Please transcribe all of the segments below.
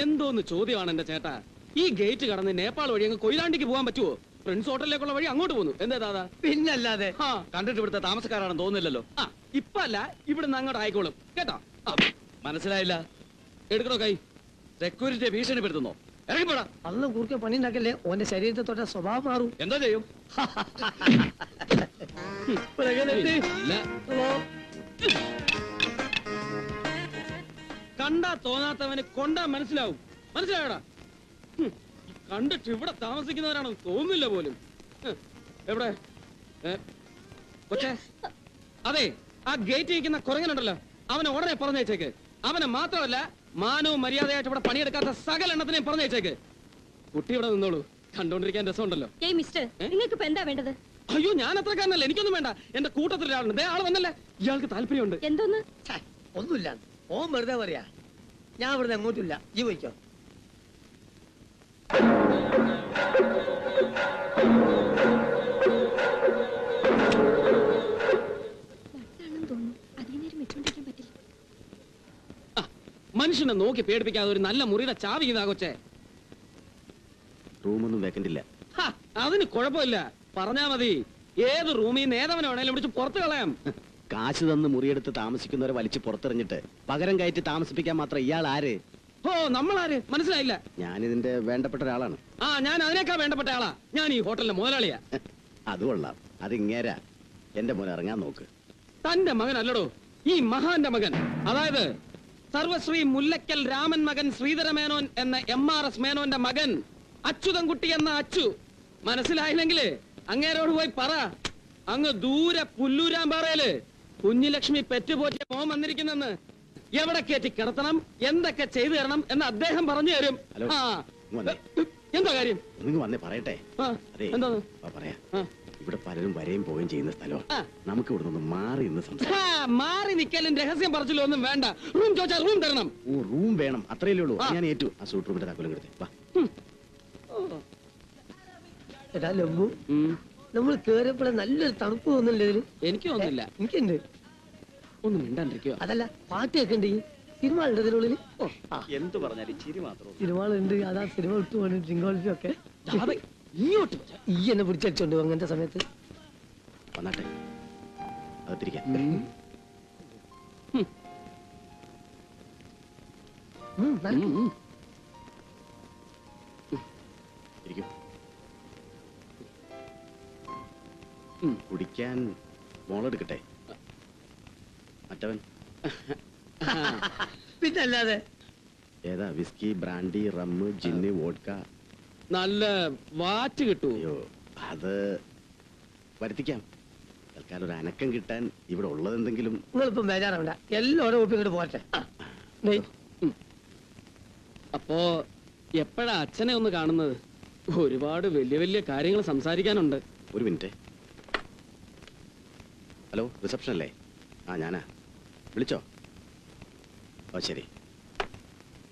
എന്തോന്ന് ചോദ്യമാണ് എന്റെ ചേട്ടാ. ഈ ഗേറ്റ് കടന്ന് നേപ്പാൾ വഴി അങ്ങ് കൊയിലാണ്ടിക്ക് പോകാൻ പറ്റുമോ? പ്രിൻസ് ഹോട്ടലിലേക്കുള്ള വഴി അങ്ങോട്ട് പോകുന്നു. എന്താ ദാദാ? പിന്നല്ലാതെ. കണ്ടിട്ട് ഇവിടുത്തെ താമസക്കാരാണെന്ന് തോന്നുന്നില്ലല്ലോ. ഇപ്പൊ അല്ല, ഇവിടുന്ന് അങ്ങോട്ട് ആയിക്കോളും കേട്ടോ. മനസ്സിലായില്ല? എടുക്കണോ കൈ? സെക്യൂരിറ്റിയെ ഭീഷണിപ്പെടുത്തുന്നോ? ഇറങ്ങിപ്പോടാ. അന്ന് കൂർക്കെ പണി ഉണ്ടാക്കല്ലേ, ഓന്റെ ശരീരത്തെ തൊട്ട സ്വഭാവം മാറും. എന്താ ചെയ്യും? കണ്ടാ തോന്നാത്തവന് കൊണ്ടാ മനസ്സിലാവും. മനസ്സിലായോടാ? കണ്ടിട്ട് ഇവിടെ താമസിക്കുന്നവരാണെന്ന് തോന്നുന്നില്ല പോലും. എവിടെ കൊച്ചേ? അതെ, ആ ഗേറ്റ് ഇരിക്കുന്ന കുറങ്ങനുണ്ടല്ലോ, അവനെ ഉടനെ പറഞ്ഞേച്ചേക്ക്. അവനെ മാത്രമല്ല, മാനവും മര്യാദയായിട്ട് ഇവിടെ പണിയെടുക്കാത്ത സകല എണ്ണത്തിനെയും പറഞ്ഞേച്ചേക്ക്. കുട്ടി ഇവിടെ നിന്നോളൂ, കണ്ടോണ്ടിരിക്കാൻ രസമുണ്ടല്ലോ. നിങ്ങൾക്ക് എന്താ വേണ്ടത്? അയ്യോ, ഞാൻ അത്രക്കാരനല്ല, എനിക്കൊന്നും വേണ്ട. എന്റെ കൂട്ടത്തിൽ ഒരാളുണ്ട്, ആള് വന്നല്ലേ. ഇയാൾക്ക് താല്പര്യമുണ്ട്. എന്തോന്ന്? ഒന്നുമില്ല, ഓൻ വെറുതെ പറയാ. ഞാൻ വെറുതെ എങ്ങോട്ടില്ല, ഈ പോയിക്കോ. മനുഷ്യനെ നോക്കി പേടിപ്പിക്കാതെ ഒരു നല്ല മുറിയുടെ ചാവി ഇതാ കൊച്ചേ. റൂമൊന്നും വേക്കന്റ് ഇല്ല. അതിന് കുഴപ്പമില്ല, പറഞ്ഞാ മതി. ഏത് റൂമിൽ നിന്ന് ഏതവനെ വേണേലും വിളിച്ച് പുറത്ത് കളയാം. കാശ് തന്ന് മുറിയെടുത്ത് താമസിക്കുന്നവരെ വലിച്ചു പുറത്തെറിഞ്ഞിട്ട് പകരം കയറ്റി താമസിപ്പിക്കാൻ മാത്രം ഇയാൾ ആര്? ഓ, നമ്മളാര്? മനസ്സിലായില്ല. ഞാനിതിന്റെ വേണ്ടപ്പെട്ട ഒരാളാണ്. ഞാൻ അതിനേക്കാൾ വേണ്ടപ്പെട്ട ആളാ. ഞാൻ ഈ ഹോട്ടലിന്റെ മുതലാളിയാ. അത് കൊള്ളാം, അതിങ്ങേരാ. എന്റെ മോനെ ഇറങ്ങാൻ നോക്ക്. തന്റെ മകൻ അല്ലടോ, ഈ മഹാന്റെ മകൻ. അതായത് സർവശ്രീ മുല്ലക്കൽ രാമൻ മകൻ ശ്രീധരമേനോൻ എന്ന MRS മേനോന്റെ മകൻ അച്യുതൻകുട്ടി എന്ന അച്ചു. മനസ്സിലായില്ലെങ്കില് അങ്ങേരോട് പോയി പറ. അങ്ങ് ദൂരെ പുല്ലൂരാമ്പാറയില് കുഞ്ഞിലക്ഷ്മി പെറ്റുപോറ്റിയ മോൻ വന്നിരിക്കുന്നെന്ന്. എവിടെ കയറ്റി കിടത്തണം, എന്തൊക്കെ ചെയ്തു തരണം എന്ന് അദ്ദേഹം പറഞ്ഞു തരും. എന്താ കാര്യം? നിങ്ങൾ വന്നേ പറയട്ടെ. എന്താ പറയാ? ഇവിടെ പലരും വരെയും പോവുകയും ചെയ്യുന്ന സ്ഥലമാണ്. നമുക്ക് ഇവിടെ നിന്ന് മാറി നിന്ന് സംസാരിക്കാം. മാറി നിൽക്കലും രഹസ്യം പറച്ചില്ലോ ഒന്നും വേണ്ട. റൂം ചോദിച്ചാൽ റൂം തരണം. റൂം വേണം, അത്രയല്ലേ ഉള്ളൂ. ഞാൻ ഏറ്റു. ആ സൂട്ട് റൂമിന്റെ താക്കോലും എടുത്തേ. എടാ ലംബു, നമ്മൾ കേറിയപ്പോഴെ നല്ലൊരു തണുപ്പ് തോന്നുന്നില്ല ഇതില്. എനിക്ക് തോന്നുന്നില്ല. എനിക്കുണ്ട്. ഒന്നും മിണ്ടാണ്ടിരിക്കുക. അതല്ല, പാട്ട് കേൾക്കണ്ടേ? സിനിമ ഉണ്ട് ഇതിനുള്ളിൽ. എന്ത് പറഞ്ഞാലും ചിരി മാത്രം. സിനിമകളുണ്ട്, അതാ സിനിമ വിട്ടു പോകണം. ഡ്രിങ്ക് ഒക്കെ ഇങ്ങോട്ട് ഈ എന്നെ പിടിച്ചടിച്ചോണ്ട് അങ്ങനത്തെ സമയത്ത് വന്നാട്ടെ. അകത്തിരിക്കാം. കുടിക്കാൻ മോളെടുക്കട്ടെ? മറ്റവൻ പിന്നല്ലാതെ. ഏതാ? വിസ്കി, ബ്രാൻഡി, റമ്മ്, ജിന്ന്, വോഡ്ക? നല്ല വാറ്റ് കിട്ടുമോ? അയ്യോ, അത് വരുത്തിക്കാം. തൽക്കാലം ഒരു അനക്കം കിട്ടാൻ ഇവിടെ ഉള്ളതെന്തെങ്കിലും. നിങ്ങളിപ്പം ബേജാറാവണ്ട, എല്ലാവരും ഒപ്പം ഇങ്ങോട്ട് പോരട്ടെ. അപ്പോ എപ്പോഴാ അച്ഛനെ ഒന്ന് കാണുന്നത്? ഒരുപാട് വലിയ വലിയ കാര്യങ്ങൾ സംസാരിക്കാനുണ്ട്. ഒരു മിനിറ്റ്. ഹലോ, റിസപ്ഷൻ അല്ലേ? ഞാനാ. വിളിച്ചോ? ഓ ശരി,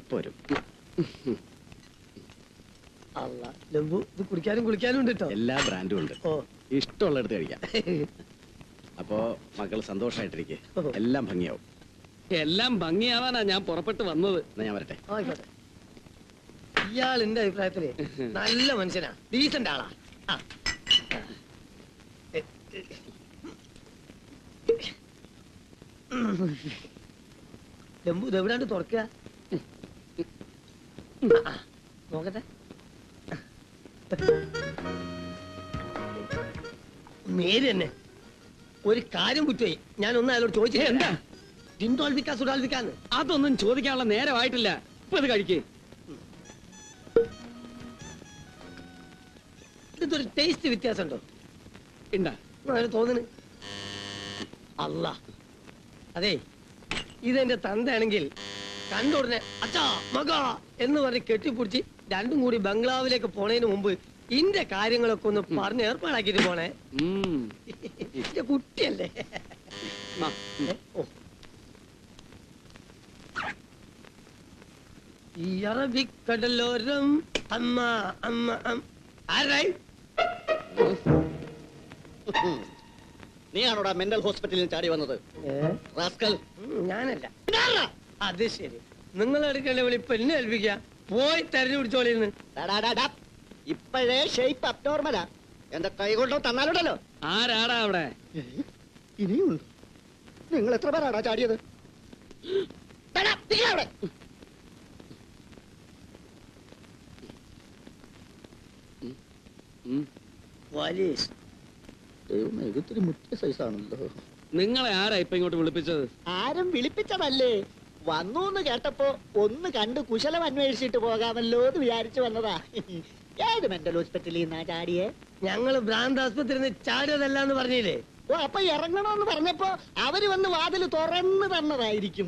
ഇപ്പൊ വരും. ലംബു, ഇത് കുടിക്കാനും കുളിക്കാനും ഉണ്ട് കേട്ടോ. എല്ലാ ബ്രാൻഡും ഉണ്ട്, ഇഷ്ടമുള്ളടുത്ത് കഴിക്കാം. അപ്പോ മക്കൾ സന്തോഷമായിട്ടിരിക്കെ, എല്ലാം ഭംഗിയാവും. എല്ലാം ഭംഗിയാവാനാ ഞാൻ പുറപ്പെട്ട് വന്നത്. എന്നാ ഞാൻ വരട്ടെ. ആയിക്കോട്ടെ. ഇയാൾ എന്റെ അഭിപ്രായത്തില് നല്ല മനുഷ്യനാ, ഡീസന്റ് ആളാ. ലംബു, ഇത് എവിടാണ്ട് തുറക്കുക? നോക്കട്ടെ. മേരി തന്നെ ഒരു കാര്യം കുറ്റമായി. ഞാൻ ഒന്ന് അയാളോട് ചോദിച്ചേ, എന്താ ഡിൻഡോൾവിക്കാ സുഡാൽവിക്കാന്ന്? അതൊന്നും ചോദിക്കാനുള്ള നേരമായിട്ടില്ല. ഇപ്പൊ ഇത് കഴിക്കേ. ഇതൊരു ടേസ്റ്റ് വ്യത്യാസം ഉണ്ടോ? ഉണ്ടാ തോന്നുന്നു. അല്ല, അതെ, ഇതെന്റെ തന്തയാണെങ്കിൽ കണ്ടുടനെ അച്ഛാ മക എന്ന് പറഞ്ഞ് കെട്ടിപ്പിടിച്ച് രണ്ടും കൂടി ബംഗ്ലാവിലേക്ക് പോണതിന് മുമ്പ് ഇന്റെ കാര്യങ്ങളൊക്കെ ഒന്ന് പറഞ്ഞ് ഏർപ്പാടാക്കിട്ട് പോണേ. കുട്ടിയല്ലേ. ഈ അറബിക്കടലോരം അമ്മ അമ്മ ആരായി? നീയാണോടാ മെന്റൽ ഹോസ്പിറ്റലിൽ ചാടി വന്നത്? ഞാനല്ല. അത് ശരി, നിങ്ങൾ എടുക്കേണ്ട വിളി ഇപ്പൊ എന്നെ ഏൽപ്പിക്കാം. പോയി തെരഞ്ഞു പിടിച്ചോളിന്ന്. ഇപ്പോഴേ ഷേപ്പ് അബ്നോർമലാ. എന്റെ കൈ കൊണ്ടോ തന്നാലുണ്ടല്ലോ. ആരാടാ അവിടെ? ഇനിയുണ്ട്. നിങ്ങൾ എത്ര പേരാടാ ചാടിയത്? അവിടെ പോലീസ് ഇത്തിരി മുറ്റിയ സൈസാണല്ലോ. നിങ്ങളെ ആരാ ഇപ്പൊ ഇങ്ങോട്ട് വിളിപ്പിച്ചത്? ആരും വിളിപ്പിച്ചതല്ലേ, വന്നൂന്ന് കേട്ടപ്പോ ഒന്ന് കണ്ട് കുശലം അന്വേഷിച്ചിട്ട് പോകാമല്ലോ എന്ന് വിചാരിച്ചു വന്നതാ. ഏത് മെന്റൽ ഹോസ്പിറ്റലിൽ നിന്നാ ചാടിയേ? ഞങ്ങള് ഭ്രാന്ത് ആസ്പത്രിയിൽ ചാടിയതല്ലാന്ന് പറഞ്ഞില്ലേ? ഓ, അപ്പൊ ഇറങ്ങണമെന്ന് പറഞ്ഞപ്പോ അവര് വന്ന് വാതില് തുറന്ന് തന്നതായിരിക്കും.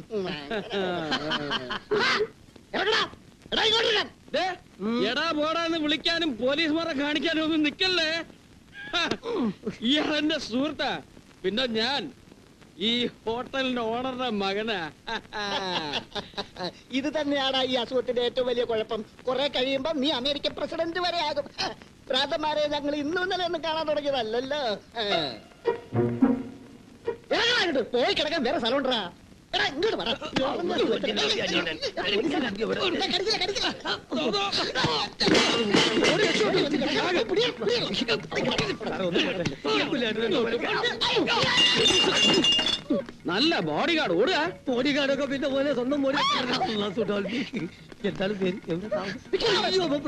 ഇറങ്ങടാ, എടാ ഇങ്ങോട്ട് വരാൻ. ദേ, എടാ പോടാന്ന് വിളിക്കാനും പോലീസുമാരെ കാണിക്കാനും ഒന്നും നിക്കല്ലേ. ഇയാൾ എന്റെ സുഹൃത്താ. പിന്നെ ഞാൻ ഈ ഹോട്ടലിന്റെ ഓണറുടെ മകനാ. ഇത് തന്നെയാണ് ഈ അസുഖത്തിന്റെ ഏറ്റവും വലിയ കുഴപ്പം. കുറെ കഴിയുമ്പോ നീ അമേരിക്കൻ പ്രസിഡന്റ് വരെ ആകും. ഭ്രാന്തന്മാരെ ഞങ്ങൾ ഇന്നും ഇന്നലെ ഒന്നും കാണാൻ തുടങ്ങിയതല്ലല്ലോ. പോയി കിടക്കാൻ വേറെ സ്ഥലം ഉണ്ടാ. ഇങ്ങോട്ട് പറ. നല്ല ബോഡി ഗാർഡ് ഓടുക. ബോഡി ഗാർഡൊക്കെ പിന്നെ പോലെ സ്വന്തം ബോഡി. എന്താണ് പേര്?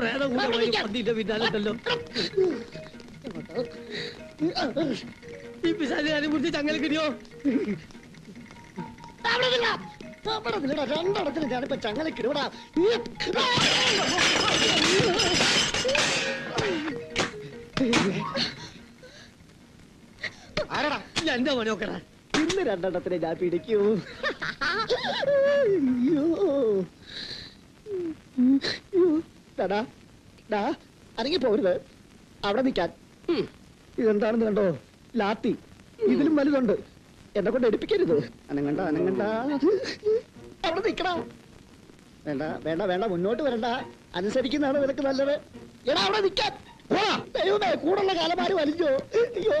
പ്രേതം കൂടെ പന്തിന്റെ പിന്നാലുണ്ടല്ലോ. ഈ പിശാചിനെ കുറിച്ച് ചങ്ങല കിട്ടിയോ? രണ്ടിടത്തിന് ഞാനിപ്പോ ചങ്ങലക്കിടൂടാ. ആരടാ? എന്റെ മോനെ നോക്കടാ. ഇന്ന് രണ്ടെണ്ണത്തിന് ഞാൻ പിടിക്കൂ. അനങ്ങി പോരുത്, അവിടെ നിൽക്കാൻ. ഇതെന്താണെന്ന് കണ്ടോ? ലാത്തി. ഇതിലും വലുതുണ്ട്. എന്നെ കൊണ്ട് എടുപ്പിക്കരുത്. അനങ്ങണ്ട അനങ്ങണ്ട, അവിടെ നിൽക്കണ. വേണ്ട വേണ്ട വേണ്ട, മുന്നോട്ട് വരണ്ട. അനുസരിക്കുന്നതാണ് നിനക്ക് നല്ലത്. എടാ അവിടെ നിൽക്കാൻ. ദൈവമേ, കൂടുള്ള കാലമാര് വലിഞ്ഞോ? അയ്യോ,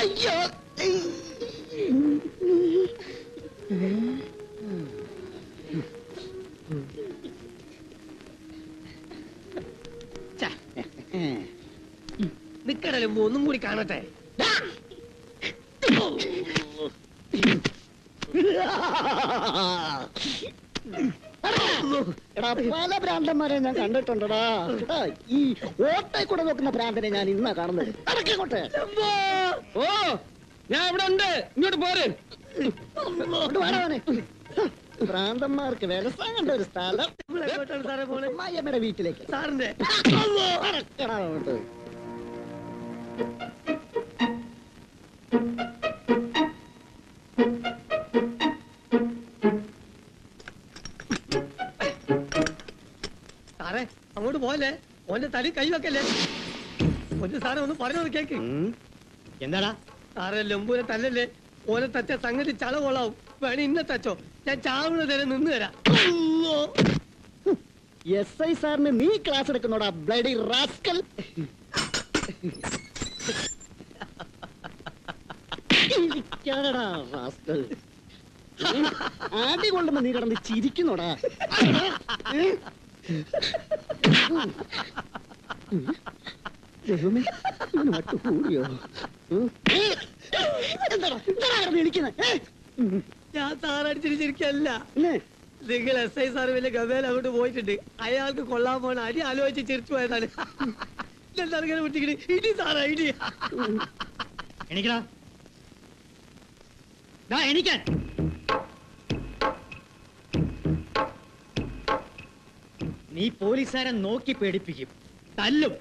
അയ്യോ. നിക്കടല്ലേ, ഒന്നും കൂടി കാണട്ടെ. എടാ, പല ഭ്രാന്തന്മാരെ ഞാൻ കണ്ടിട്ടുണ്ടടാ. ഈ ഓട്ടയിൽ കൂടെ നോക്കുന്ന ഭ്രാന്തനെ ഞാൻ ഇന്നാ കാണുന്നത്. അടക്കോട്ടെ. ഓ, ഞാൻ ഇവിടെ ഉണ്ട്. ഇങ്ങോട്ട് പോര്. ഭ്രാന്തന്മാർക്ക് വ്യവസായ കണ്ട ഒരു സ്ഥലം. സാറേ പോണേ? അമ്മയുടെ വീട്ടിലേക്ക്. സാറിന്റെ അടക്കടാ അങ്ങോട്ട്. സാറേ അങ്ങോട്ട് പോലെ ഓന്റെ തലി കൈ വെക്കല്ലേ. ഒന്ന് സാറേ ഒന്ന് പറഞ്ഞത് കേക്ക്. എന്താടാ? സാറേ ലംബൂരെ തല്ലല്ലേ. ഓനെ തച്ച സംഗതി ചള കൊള്ളാവും. വേണേ ഇന്നെ തച്ചോ, ഞാൻ ചാവുന്ന നേരം നിന്ന് തരാം. എസ് ഐ സാറിന് നീ ക്ലാസ് എടുക്കുന്നോടാ, ബ്ലഡി റാസ്കൽ. റാസ്കൽ ആദ്യം കൊണ്ടുമ്പോ നീ കിടന്ന് ചിരിക്കുന്നോടാ. ദൈവമേ, ഇവന് വട്ട് കൂടിയോ? എന്താടാ വിളിക്കുന്നത്? ഞാൻ സാറടിച്ചിരിക്കല്ല. നിങ്ങൾ എസ് ഐ സാറ് വലിയ ഗവേല അങ്ങോട്ട് പോയിട്ടുണ്ട്. അയാൾക്ക് കൊള്ളാൻ പോണ അരി ആലോചിച്ച് ചിരിച്ചു പോയതാണ്. എന്താണ് ഇങ്ങനെ വിട്ടിക്കണി? ഇടി സാറാ ഇടി. എണീക്കടാ. എണീക്കാൻ. നീ പോലീസുകാരെ നോക്കി പേടിപ്പിക്കും, തല്ലും.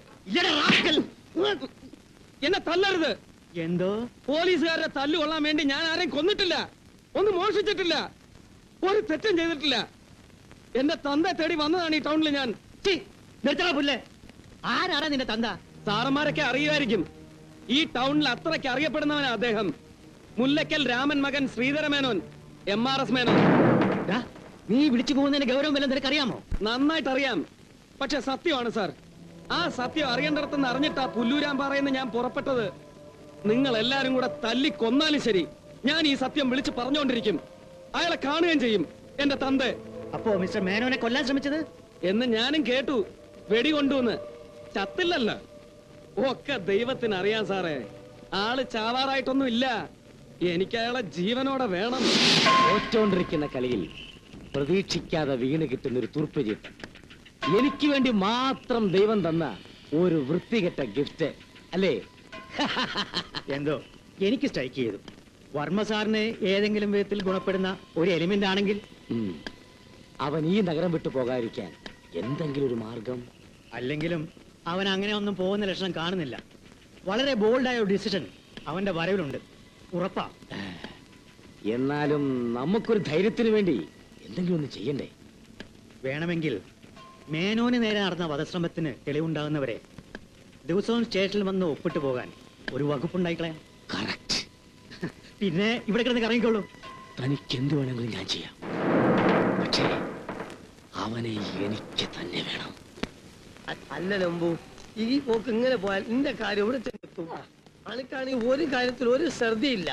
എന്നെ തല്ലരുത്. എന്തോ? പോലീസുകാരെ തല്ലു കൊള്ളാൻ വേണ്ടി ഞാൻ ആരെയും കൊന്നിട്ടില്ല, ഒന്നും മോഷിച്ചിട്ടില്ല, ഒരു തെറ്റും ചെയ്തിട്ടില്ല. എന്റെ തന്ത തേടി വന്നതാണ് ഈ ടൗണിൽ ഞാൻ. നിർത്തണ പുല്ലേ. ആരാടാ നിന്റെ തന്ത? സാറന്മാരൊക്കെ അറിയുമായിരിക്കും. ഈ ടൗണിൽ അത്രയ്ക്ക് അറിയപ്പെടുന്നവനാ അദ്ദേഹം. മുല്ലക്കൽ രാമൻ മകൻ ശ്രീധരമേനോൻ. MRS മേനോൻ. നീ വിളിച്ചു പോകുന്നതിന് ഗൗരവം വല്ലതും നിനക്കറിയാമോ? നന്നായിട്ട് അറിയാം. പക്ഷെ സത്യമാണ് സാർ. ആ സത്യം അറിയേണ്ടടത്തുനിന്ന് അറിഞ്ഞിട്ടാ പുല്ലൂരാമ്പാറയെന്ന് ഞാൻ പുറപ്പെട്ടത്. നിങ്ങൾ എല്ലാരും കൂടെ തല്ലി കൊന്നാലും ശരി, ഞാൻ ഈ സത്യം വിളിച്ചു പറഞ്ഞുകൊണ്ടിരിക്കും. അയാളെ കാണുകയും ചെയ്യും, എന്റെ തന്തെ. അപ്പോ മിസ്റ്റർ മേനോനെ കൊല്ലാൻ ശ്രമിച്ചത് എന്ന് ഞാനും കേട്ടു. വെടികൊണ്ടുവന്ന് ചത്തില്ലല്ലോ. ഒക്കെ ദൈവത്തിന് അറിയാം സാറേ. ആള് ചാവാറായിട്ടൊന്നും ഇല്ല. എനിക്ക് അയാളെ ജീവനോടെ വേണം. തോറ്റോണ്ടിരിക്കുന്ന കളിയിൽ പ്രതീക്ഷിക്കാതെ വീണ് കിട്ടുന്ന ഒരു തുറുപ്പ് ചീട്ട്, എനിക്ക് വേണ്ടി മാത്രം ദൈവം തന്ന ഒരു വൃത്തികെട്ട ഗിഫ്റ്റ് അല്ലേ? എന്തോ എനിക്ക് സ്ട്രൈക്ക് ചെയ്തു. വർമ്മ സാറിന് ഏതെങ്കിലും വിധത്തിൽ ഗുണപ്പെടുന്ന ഒരു എലിമെന്റ് ആണെങ്കിൽ ഉം. അവൻ ഈ നഗരം വിട്ടു പോകാതിരിക്കാൻ എന്തെങ്കിലും ഒരു മാർഗം. അല്ലെങ്കിലും അവൻ അങ്ങനെ ഒന്നും പോകുന്ന ലക്ഷണം കാണുന്നില്ല. വളരെ ബോൾഡായ ഒരു ഡിസിഷൻ അവന്റെ വരവിലുണ്ട്, ഉറപ്പാ. എന്നാലും നമുക്കൊരു ധൈര്യത്തിന് വേണ്ടി എന്തെങ്കിലും ഒന്ന് ചെയ്യണ്ടേ? വേണമെങ്കിൽ മേനോന് നേരെ നടന്ന വധശ്രമത്തിന് തെളിവുണ്ടാകുന്നവരെ ദിവസവും സ്റ്റേഷനിൽ വന്ന് ഒപ്പിട്ട് പോകാൻ ഒരു വകുപ്പുണ്ടായിക്കളയാം. കറക്റ്റ്. പിന്നെ ഇവിടെ കിടന്ന് കറങ്ങിക്കോളൂ. തനിക്ക് എന്ത് വേണമെങ്കിലും ഞാൻ ചെയ്യാം. പക്ഷേ അവനെ എനിക്ക് തന്നെ വേണം. അല്ല ലംബു, ഈ പോക്ക് ഇങ്ങനെ പോയാൽ നിന്റെ കാര്യം ഇവിടെ ചെന്നെത്തും. അനക്കാണെങ്കിൽ ഒരു കാര്യത്തിൽ ഒരു ശ്രദ്ധയില്ല.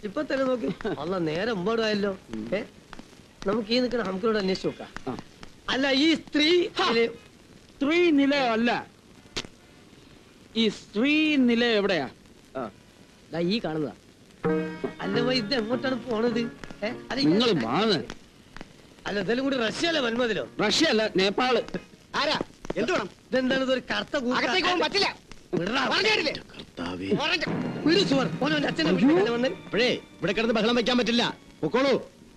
ഇപ്പൊ തന്നെ നോക്കി അല്ല നേരെ മുമ്പോടായല്ലോ. നമുക്ക് ഈ നിൽക്കുന്ന ഹംക്കനോട് അന്വേഷിച്ച് നോക്കാം. അല്ല ഈ സ്ത്രീ സ്ത്രീ നിലയം അല്ല, ഈ സ്ത്രീ നിലയം എവിടെയാ? ഈ കാണുന്നതാ. അല്ല ഇത് എങ്ങോട്ടാണ് പോണത്? നിങ്ങൾ വാങ്ങ്. അല്ല ഇതെല്ലാം കൂടി റഷ്യ അല്ല വന്മതിലോ? റഷ്യ അല്ല, നേപ്പാള്. ആരാ എന്ത് വേണം? ഇതെന്താണ് ഇതൊരു കറുത്ത പറ്റില്ല. ഇപ്പോഴേ ഇവിടെ കിടന്ന് ബഹളം വെക്കാൻ പറ്റില്ല. പൊക്കോളൂ,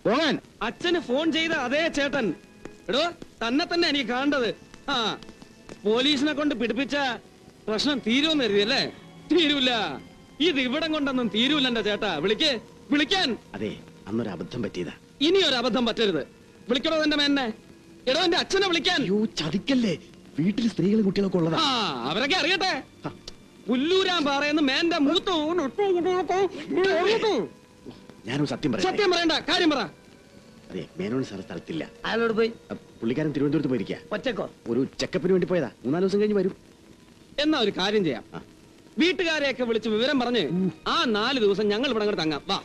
പോകാൻ. അച്ഛന് ഫോൺ ചെയ്ത അതേ ചേട്ടൻ. എടോ, തന്നെ എനിക്ക് കാണേണ്ടത്. ആ, പോലീസിനെ കൊണ്ട് പിടിപ്പിച്ച പ്രശ്നം തീരുമെന്ന് കരുതിയല്ലേ? തീരൂല. ഇത് ഇവിടം കൊണ്ടൊന്നും തീരൂല എന്റെ ചേട്ടാ. വിളിക്കാൻ. അതെ, അന്നൊരു അബദ്ധം പറ്റിയതാ. ഇനി ഒരു അബദ്ധം പറ്റരുത്. വിളിക്കണോ എന്റെ മേന്നെ? എടോ, എന്റെ അച്ഛനെ വിളിക്കാൻ. ചതിക്കല്ലേ, വീട്ടിൽ സ്ത്രീകളും കുട്ടികളൊക്കെ ഉള്ളതാ. ആ, അവരൊക്കെ അറിയട്ടെ. പുല്ലൂരാൻ പറയുന്ന മേന്റെ മൂത്ത. ഞാനൊരു സത്യം പറയാം. സത്യം പറയണ്ട, കാര്യം പറ. അതെ, മേനോൻ സാർ സ്ഥലത്തില്ല. അയാളോട് പോയി. പുള്ളിക്കാരൻ തിരുവനന്തപുരത്ത് പോയിരിക്കുക. ഒറ്റക്കോ? ഒരു ചെക്കപ്പിന് വേണ്ടി പോയതാ. 3-4 ദിവസം കഴിഞ്ഞ് വരും. എന്നാ ഒരു കാര്യം ചെയ്യാം. വീട്ടുകാരെയൊക്കെ വിളിച്ച് വിവരം പറഞ്ഞ് ആ 4 ദിവസം ഞങ്ങൾ ഇവിടെ അങ്ങോട്ട് തങ്ങാം. വാ.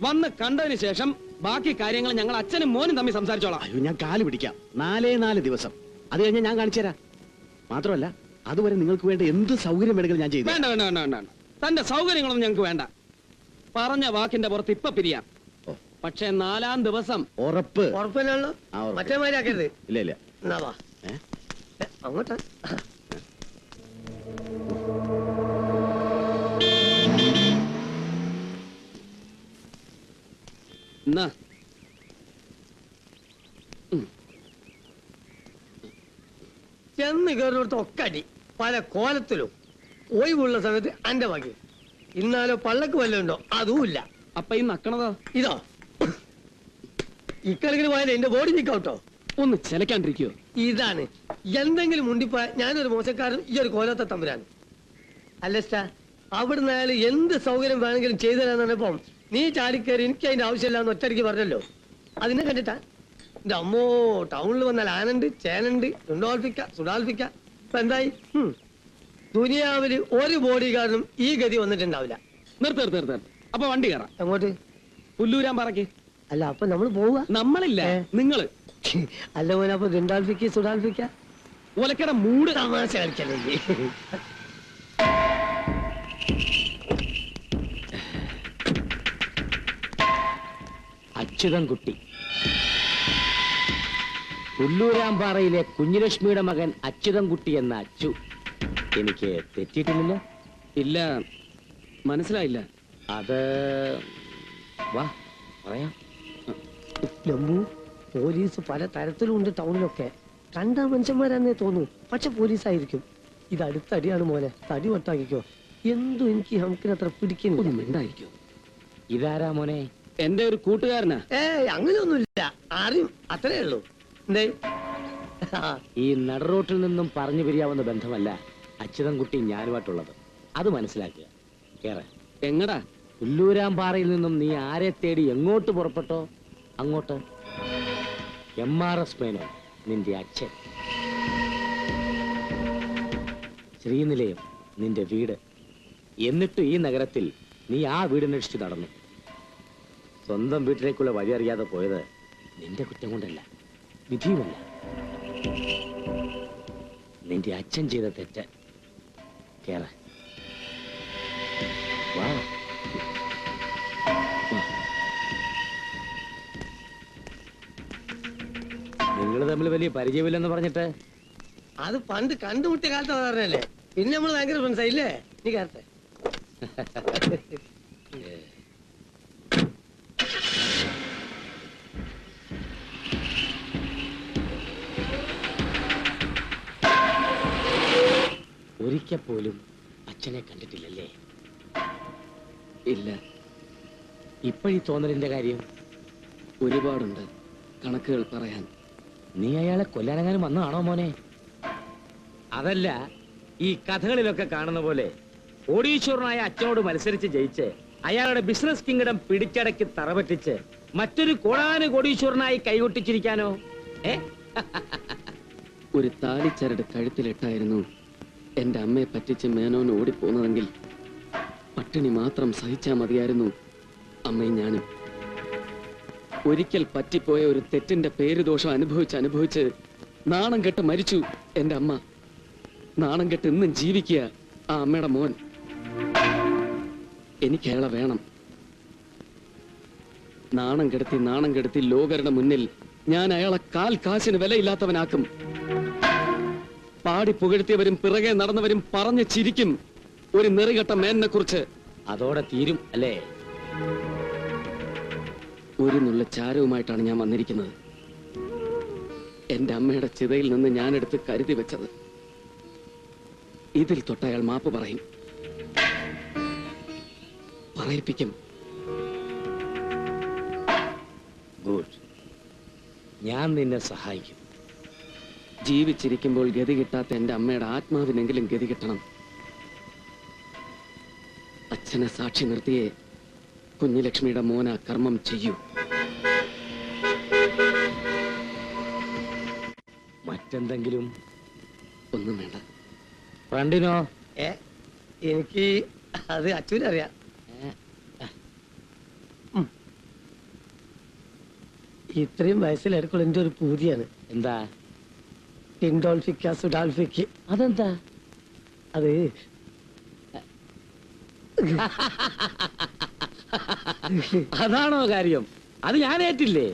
വന്ന് കണ്ടതിന് ശേഷം ബാക്കി കാര്യങ്ങൾ ഞങ്ങൾ അച്ഛനും മോനും തമ്മിൽ സംസാരിച്ചോളാം. അയ്യോ, ഞാൻ കാല് പിടിക്കാം. 4 ദിവസം. അത് കഴിഞ്ഞ് ഞാൻ കാണിച്ചു തരാം. മാത്രമല്ല, അതുവരെ നിങ്ങൾക്ക് വേണ്ട എന്ത് സൗകര്യം വേണമെങ്കിലും ഞാൻ ചെയ്തു. വേണ്ട. തന്റെ സൗകര്യങ്ങളൊന്നും ഞങ്ങൾക്ക് വേണ്ട. പറഞ്ഞ വാക്കിന്റെ പുറത്ത് ഇപ്പൊ പിരിയാം. പക്ഷെ 4-ാം ദിവസം ഉറപ്പ്. ഉറപ്പിനാണല്ലോ. മറ്റേ മാതിരിയാക്കരുത്. ഇല്ല. എന്നാ വാ. അങ്ങോട്ടാ. എന്നാ ചെന്ന് കയറിനോടത്ത് ഒക്കെ അടി, പല കോലത്തിലും. ഒഴിവുള്ള സമയത്ത് അന്റെ വകി. ഇന്നാലോ പള്ളക്ക് വല്ലതുണ്ടോ? അതുമില്ല. അപ്പൊ ഈ നക്കണതോ? ഇതോ ഇക്കണക്കിന് പോയാലേ എന്റെ ബോഡി നിക്കോട്ടോ. ഒന്ന് ചിലക്കാണ്ടിരിക്കോ? ഇതാണ് എന്തെങ്കിലും മുണ്ടിപ്പോയ ഞാനൊരു മോശക്കാരൻ, ഈ ഒരു കോലത്തെ തമ്പുരാൻ. അല്ലസ്റ്റാ, അവിടുന്ന് അയാൾ എന്ത് സൗകര്യം വേണമെങ്കിലും ചെയ്തു തരാന്ന് പറഞ്ഞപ്പം നീ ചാടിക്കയറി എനിക്ക് അതിന്റെ ആവശ്യമില്ലാന്ന് ഒറ്റയ്ക്ക് പറഞ്ഞല്ലോ. അതിനെ കണ്ടിട്ടാ എന്റെ അമ്മോ, ടൗണിൽ വന്നാൽ ആനണ്ട്, ചേനണ്ട്, സുഡാൽപ്പിക്ക. ഇപ്പൊ എന്തായി? ദുനിയാവില് ഒരു ബോഡി ഗാർഡും ഈ ഗതി വന്നിട്ടുണ്ടാവില്ല. നിർത്ത്. അപ്പൊ വണ്ടി കയറാം. അങ്ങോട്ട്? പുല്ലൂരാൻ പറക്ക്. അല്ല അപ്പൊ നമ്മൾ പോവുക? നമ്മളില്ല, നിങ്ങള്. അല്ല മോനെ, അപ്പൊ സുഡാൽപ്പിക്ക ഒലക്കട മൂട്. തമാശ കളിക്കല്ലേ? അച്യുതൻകുട്ടി, പുല്ലൂരാമ്പാറയിലെ കുഞ്ഞിലക്ഷ്മിയുടെ മകൻ അച്യുതൻകുട്ടി എന്ന അച്ചു. എനിക്ക് തെറ്റിയിട്ടില്ലല്ലോ? ഇല്ല, മനസ്സിലായില്ല. അത് വാ പറയാം. ലംബു, പോലീസ് പല തരത്തിലും ഉണ്ട് ടൗണിലൊക്കെ. കണ്ട മനുഷ്യന്മാരാന്നേ തോന്നൂ, പക്ഷെ പോലീസായിരിക്കും. ഇത് അടുത്തടിയാണ് മോനെ, തടി ഒട്ടാക്കിക്കോ. എന്തും എനിക്ക് ഹംക്കിന് അത്ര പിടിക്കുന്നില്ല. ഉണ്ടായിരിക്കോ? ഇതാരാ മോനെ? എന്റെ ഒരു കൂട്ടുകാരനാ. അങ്ങനെയൊന്നുമില്ല, അറിയും, അത്രേ ഉള്ളൂ. എന്തേ? ഈ നടുറോട്ടിൽ നിന്നും പറഞ്ഞു പിരിയാവുന്ന ബന്ധമല്ല അച്യുതൻകുട്ടി ഞാനുമായിട്ടുള്ളത്. അത് മനസ്സിലാക്കുക. കേറ. എങ്ങടാ? പുല്ലൂരാമ്പാറയിൽ നിന്നും നീ ആരെ തേടി എങ്ങോട്ട് പുറപ്പെട്ടോ അങ്ങോട്ട്. MRS മേനോൻ നിന്റെ അച്ഛൻ, ശ്രീനിലയം നിന്റെ വീട്. എന്നിട്ട് ഈ നഗരത്തിൽ നീ ആ വീടിനടിച്ചു നടന്നു. സ്വന്തം വീട്ടിലേക്കുള്ള വഴി അറിയാതെ പോയത് നിന്റെ കുറ്റം കൊണ്ടല്ല, വിധിയുമല്ല. നിന്റെ അച്ഛൻ ചെയ്ത തെറ്റ്. കേറ വാ. നിങ്ങൾ തമ്മിൽ വലിയ പരിചയമില്ലെന്ന് പറഞ്ഞിട്ട് അത് പണ്ട് കണ്ടുമുട്ടിയ കാലത്ത് പറഞ്ഞല്ലേ, പിന്നെ നമ്മള് ഭയങ്കര ഫ്രണ്ട്സ് ആയില്ലേ? നീ കേട്ടെ. ഒരിക്കൽ പോലും അച്ഛനെ കണ്ടിട്ടില്ലല്ലേ? ഇല്ല. ഇപ്പോഴീ തോന്നലിന്റെ കാര്യം ഒരുപാടുണ്ട് കണക്കുകൾ പറയാൻ. നീ അയാളെ കൊല്ലാനെങ്ങാനും വന്നതാണോ മോനെ? അതല്ല, ഈ കഥകളിലൊക്കെ കാണുന്ന പോലെ കോടീശ്വരനായ അച്ഛനോട് മത്സരിച്ച് ജയിച്ച് അയാളുടെ ബിസിനസ് കിങ്ഡം പിടിച്ചടക്കി തറപറ്റിച്ച് മറ്റൊരു കോടീശ്വരനായി കൈകൊട്ടിച്ചിരിക്കാനോ? ഒരു താലിച്ചരട് കഴുത്തിലിട്ടായിരുന്നു എന്റെ അമ്മയെ പറ്റിച്ച് മേനോൻ ഓടിപ്പോന്നതെങ്കിൽ പട്ടിണി മാത്രം സഹിച്ചാ മതിയായിരുന്നു അമ്മയും ഞാനും. ഒരിക്കൽ പറ്റിപ്പോയ ഒരു തെറ്റിന്റെ പേരുദോഷം അനുഭവിച്ച് നാണം കെട്ട് മരിച്ചു എന്റെ അമ്മ. നാണം കെട്ട് ഇന്നും ജീവിക്കുക ആ അമ്മയുടെ മോൻ. എനിക്ക് അയാളെ വേണം. നാണം കെടുത്തി ലോകരുടെ മുന്നിൽ ഞാൻ അയാളെ കാൽ കാശിന് വിലയില്ലാത്തവനാക്കും. പാടി പുകഴ്ത്തിയവരും പിറകെ നടന്നവരും പറഞ്ഞു ചിരിക്കും ഒരു നെറികെട്ട മേനെ കുറിച്ച്. അതോടെ തീരും അല്ലേ? ഒരു നുള്ള ചാരവുമായിട്ടാണ് ഞാൻ വന്നിരിക്കുന്നത്. എന്റെ അമ്മയുടെ ചിതയിൽ നിന്ന് ഞാനെടുത്ത് കരുതി വെച്ചത്. ഇതിൽ തൊട്ട് അയാൾ മാപ്പ് പറയും, പറയിപ്പിക്കും. ഗുഡ്, ഞാൻ നിന്നെ സഹായിക്കും. ജീവിച്ചിരിക്കുമ്പോൾ ഗതി കിട്ടാത്ത എന്റെ അമ്മയുടെ ആത്മാവിനെങ്കിലും ഗതി കിട്ടണം. അച്ഛനെ സാക്ഷി നിർത്തിയേ കുഞ്ഞുലക്ഷ്മിയുടെ മോന കർമ്മം ചെയ്യൂ. മറ്റെന്തെങ്കിലും? ഒന്നും വേണ്ട. ഫ്രണ്ടിനോ? എനിക്ക് അത് അച്ഛനറിയാം. ഇത്രയും വയസ്സിലെടുക്കുള്ള എന്റെ ഒരു പൂതിയാണ്. എന്താ? ടിൻഡോൾഫിക്ക സുഡാൽഫിക്ക്. അതെന്താ? അത് അതാണോ കാര്യം? അത് ഞാൻ ഏറ്റില്ലേ?